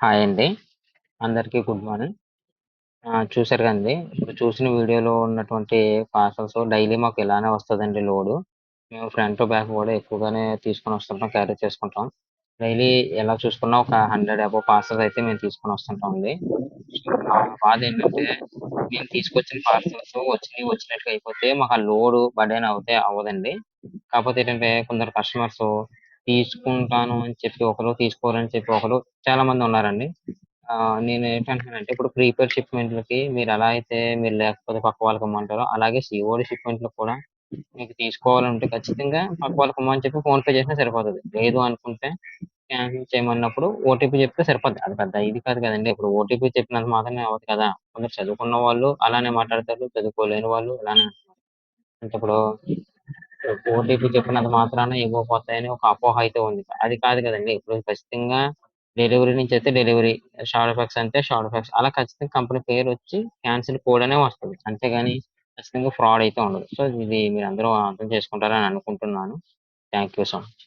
Hi అండి. అందరికీ good morning. చూసారు కదండీ! ఇప్పుడు చూసిన వీడియోలో ఉన్నటువంటి పార్సెల్స్ డైలీ మాకు ఇలానే వస్తదండి లోడు. మేము ఫ్రంట్ టు బ్యాక్ కూడా ఎక్కువగానే తీసుకొనొస్తుంటాం, క్యారీ చేసుకుంటాం. డైలీ ఎలా చూసుకున్నా ఒక 100 అబోవ్ పార్సెల్స్ అయితే మేము తీసుకొనొస్తుంటామండి. సో, మా బాధేంటంటే మేము తీసుకొచ్చిన పార్సెల్స్ వచ్చినయి వచ్చినట్టుగా అయిపోతే మాకు ఆ లోడు బర్డెన్ అవుతే అవ్వదండి. కాకపోతే ఏంటంటే కొందరు కస్టమర్సు తీసుకుంటాను అని చెప్పి ఒకరు, తీసుకోరని చెప్పి ఒకరు చాలా మందున్నారండి. నేనేంటంటున్నానంటే ఇప్పుడు ప్రీపెయిడ్ షిప్‌మెంట్‌లకి మీరెలా అయితే మీరు లేకపోతే పక్క వాళ్ళకిమ్మంటారో, అలాగే సీఓడీ షిప్‌మెంట్‌లకి కూడా మీకు తీసుకోవాలంటే ఖచ్చితంగా పక్క వాళ్ళకిమ్మని చెప్పి ఫోన్‌పే చేసినా సరిపోతది. లేదు అనుకుంటే క్యాన్సిల్ చేయమన్నప్పుడు ఓటీపీ చెప్తే సరిపోద్ది. అది పెద్ద ఇది కాదు కదండీ! ఇప్పుడు ఓటీపీ చెప్పినంత మాత్రాన అవ్వదు కదా! కొందరు చదువుకున్న వాళ్ళు అలానే మాట్లాడతారు. చదువుకోలేని వాళ్ళు ఇలానే అంటే ఇప్పుడు ఓటీపీ చెప్పినంత మాత్రాన ఇవ్వకపోతాయని ఒక అపోహ అయితే ఉంది. అది కాదు కదండీ! ఇప్పుడు ఖచ్చితంగా డెలివరీ నుంచయితే డెలివరీ, షార్ట్‌ఫాక్స్ అంటే షార్ట్‌ఫాక్స్ అలా ఖచ్చితంగా కంపెనీ పేరొచ్చి క్యాన్సిల్ కోడ్ అనే వస్తది. అంతేగాని ఖచ్చితంగా ఫ్రాడ్ అయితే ఉండదు. సో, ఇది మీరందరూ అర్థం చేసుకుంటారని అనుకుంటున్నాను. Thank you so much.